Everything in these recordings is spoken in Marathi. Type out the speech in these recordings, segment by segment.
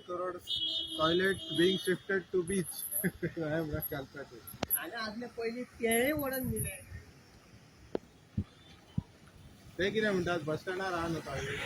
crore toilet being shifted to beach. I am not calculating. आणि आपल्या पहिले ते वळण दिले. ते किती म्हणतात बस स्टँडार राहणार टॉयलेट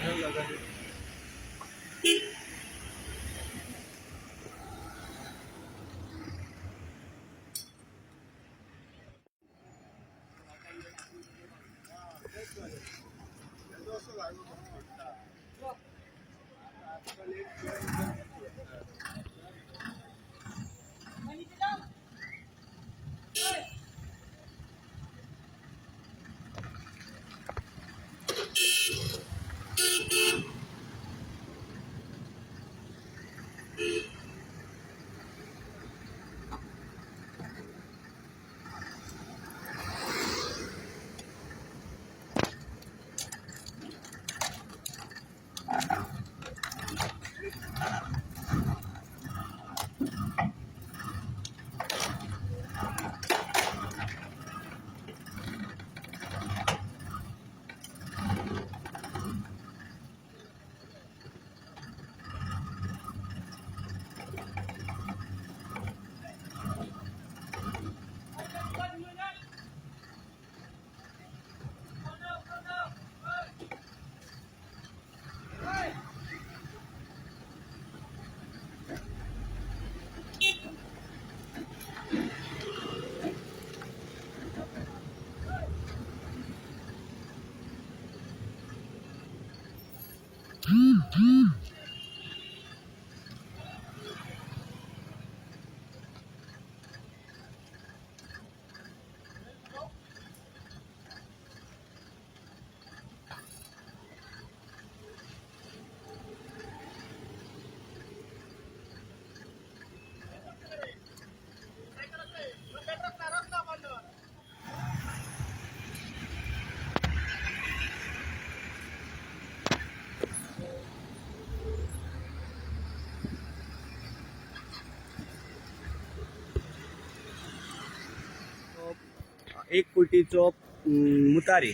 एक कोटीचो मुतारी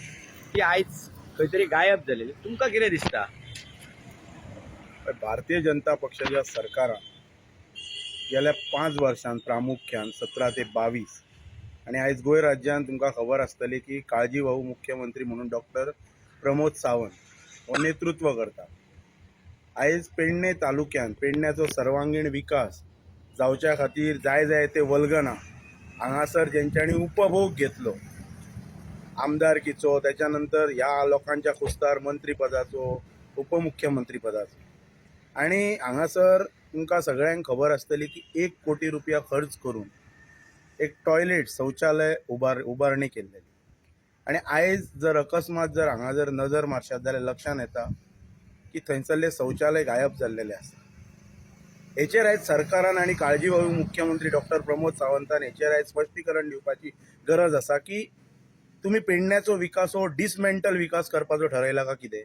ती आयज खंय तरी गायब जालेली तुमकां कितें दिसता? भारतीय जनता पक्षाच्या सरकारान गेल्या 5 वर्षांत प्रामुख्यान 17 ते 22 आणि आयज गोंय राज्यात तुमकां खबर आसतली की काळजीवाहू मुख्यमंत्री म्हणून डॉक्टर प्रमोद सावंत हो नेतृत्व करता. आयज पेडणे तालुक्यात पेडण्याचो सर्वांगीण विकास जावच्या खातीर जाय ते वल्गना हांगासर जेंच्यांनी उपभोग घेतलो आमदारकीचो, त्याच्यानंतर ह्या लोकांच्या कुस्तार मंत्रीपदाचो, उपमुख्यमंत्री पदाचो, आणि हांगासर तुमकां सगळ्यांक खबर आसतली की 1 कोटी रुपया खर्च करून एक टॉयलेट शौचालय उबारणी केल्लेली. आणि आयज जर अकस्मात जर हांगा जर नजर मारशात जाल्यार लक्षांत येता की थंयसरले शौचालय गायब जाल्लेले आसा. हेचेर आयज सरकारान आनी काळजीवाहू मुख्यमंत्री डॉक्टर प्रमोद सावंतान हेचेर आयज स्पश्टीकरण दिवपाची गरज आसा की तुमी पेडण्याचो विकास हो डिसमेंटल विकास करपाचो ठरयला का कितें?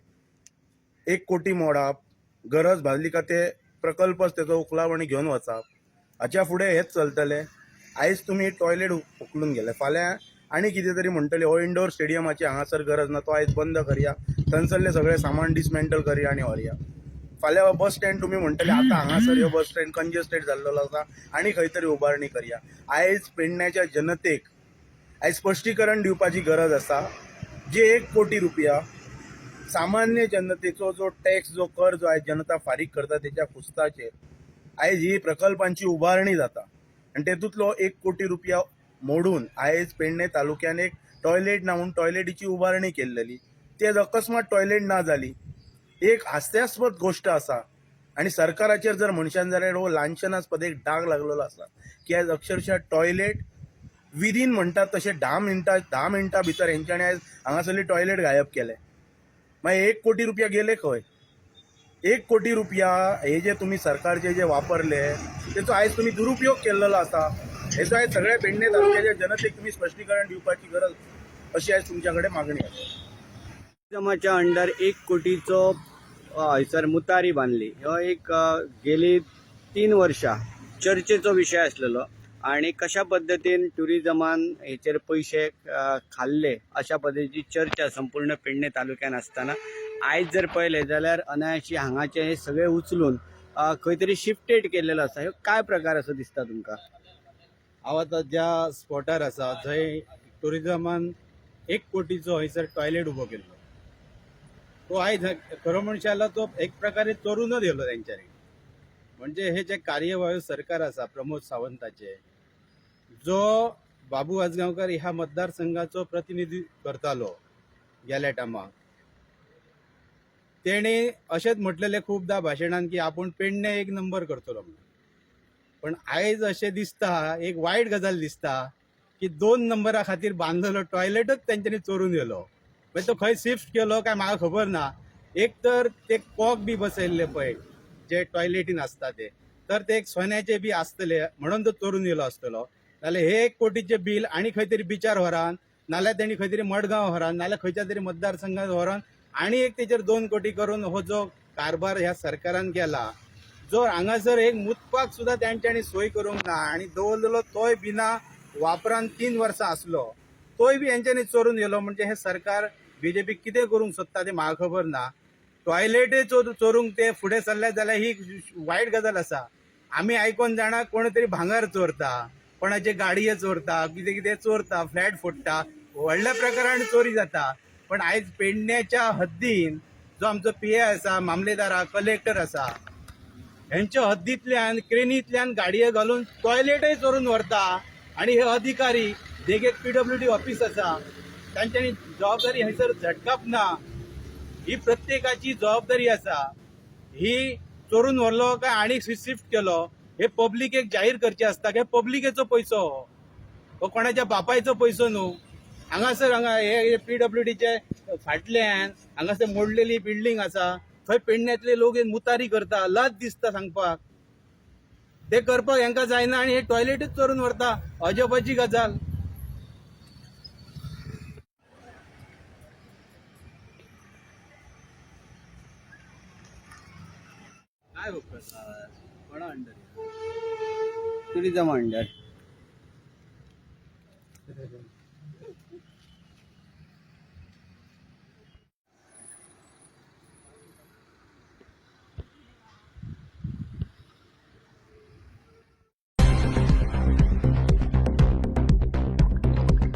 1 कोटी मोडाप, गरज भासली का ते प्रकल्पच तेचो उखलावणी घेवन वचप, हाच्या फुडें हेच चलतलें. आयज तुमी टॉयलेट उखलून गेले, फाल्यां आनी कितें तरी म्हणटले हो इंडोर स्टेडियमाची हांगासर गरज ना, तो आयज बंद करया, थंयसरलें सगळें सामान डिसमेंटल करया आनी व्हरया. फाल्यां बस स्टँड तुमी म्हणटले आतां हांगासर ह्यो बस स्टँड कंजेस्टेड जाल्लो आसा आनी खंय तरी उबारणी करया. आयज पेडण्याच्या जनतेक आयज स्पश्टीकरण दिवपाची गरज आसा. जे 1 कोटी रुपया सामान्य जनतेचो जो टॅक्स जो कर जो आयज जनता फारीक करता तेच्या कुस्ताचेर आयज ही प्रकल्पांची उबारणी जाता आनी तेतूंतलो 1 कोटी रुपया मोडून आयज पेडणे तालुक्यान एक टॉयलेट ना म्हणून टॉयलेटीची उबारणी केल्लेली. ती आयज अकस्मात टॉयलेट ना जाली. एक हास्यास्पद गोष्ट आसा आणि सरकाराचेर जर म्हणशात जाल्यार हो लांछनास्पद एक डाग लागलेलो आसा की आयज अक्षरशः टॉयलेट विदीन म्हणटात तशें 10 मिनटां भितर हेंच्यांनी आयज हांगासरली टॉयलेट गायब केले. मागीर 1 कोटी रुपया गेले खंय? 1 कोटी रुपया हे जे तुम्ही सरकारचे जे वापरले तेचो आयज तुम्ही दुरुपयोग केलेलो आसा. हेचो आयज सगळ्या पेडणे तालुक्याच्या जनतेक तुम्ही स्पश्टीकरण दिवपाची गरज अशी आयज तुमच्या कडेन मागणी आसा. जमाच्या अंडर 1 कोटीचो हयसर मुतारी बांदली. हो एक गेली 3 वर्षां चर्चेचो विषय आसलेलो आणि कशा पद्धतीन टुरिजमान हेचेर पैसे खाल्ले अशा पद्धतीची चर्चा संपूर्ण पेडणे तालुक्यात असताना आयज जर पळयलें जाल्यार अनायाशी हांगाचे हे सगळे उचलून खंय तरी शिफ्टेड केलेलो आसा. ह्यो काय प्रकार असो दिसता तुमकां? हांव आतां ज्या स्पॉटार आसा थंय टुरिजमान 1 कोटीचो हयसर टॉयलेट उबो केल्लो. तो आयज खरो म्हणशाला तो एक प्रकारे चोरूनच येयलो तेंच्यांनी. म्हणजे हे जे कार्यवाही सरकार आसा प्रमोद सावंताचे, जो बाबू आजगांवकर ह्या मतदारसंघाचो प्रतिनिधी करतालो गेल्या टायमाक, तेणे अशेंच म्हटलेलें खूबदां भाशणान की आपूण पेडणे 1 नंबर करतलो म्हणून. पण आयज अशें दिसता, एक वायट गजाल दिसता की 2 नंबरा खातीर बांदलेलो टॉयलेटच तेंच्यांनी चोरून येयलो. मागीर तो खंय शिफ्ट केलो काय म्हाका खबर ना. एक तर ते कॉक बी बसयल्ले पळय जे टॉयलेटीन आसता तर ते एक सोन्याचे बी आसतले म्हणून तो चोरून येयलो आसतलो. नाल्यार हे 1 कोटीचे बील आनी खंय तरी बिचार व्हरान, नाल्यार तेणी खंय तरी मडगांव व्हरान, नाल्यार खंयच्या तरी मतदारसंघात व्हरान आनी एक तेचेर 2 कोटी करून हो जो कारभार ह्या सरकारान केला, जो हांगासर एक मुतपाक सुद्धा तेंच्यांनी सोय करूंक ना आणि दवरलेलो तोय बिना वापरान 3 वर्सां आसलो, तोय बी हेंच्यांनी चोरून येयलो. म्हणजे हे सरकार बीजेपी कितें करूंक सोदता ते म्हाका खबर ना. टॉयलेटय चोरूंक ते फुडें सरले जाल्यार ही वायट गजाल आसा. आमी आयकोन जाणा कोण तरी भांगर चोरता, कोणाचे गाडये चोरता, कितें कितें चोरता, फ्लॅट फोडटा, व्हडल्या प्रकारान चोरी जाता. पण आयज पेडण्याच्या हद्दीन जो आमचो PA आसा, मामलेदार आसा, कलेक्टर आसा, हेंच्या हद्दींतल्यान क्रेनींतल्यान गाडये घालून टॉयलेटय चोरून व्हरता. आणि हे अधिकारी देगेक PWD ऑफिस आसा, तांच्यांनी जबाबदारी हयसर झटकाप ना. ही प्रत्येकाची जबाबदारी आसा. ही चोरून व्हरलो काय आनी शिफ्ट केलो हे पब्लिकेक जाहीर करचे आसता की पब्लिकेचो पैसो हो कोणाच्या बापायचो पैसो न्हू. हांगासर हे PWDचे फाटल्यान हांगासर मोडलेली बिल्डींग आसा, थंय पेडण्यातले लोक मुतारी करता, लज दिसता सांगपाक. ते करपाक हेंका जायना आणि हे टॉयलेटच चोरून व्हरता. अजबाची गजाल. काय प्रकार कोणा अंडर टुरिझम अंडर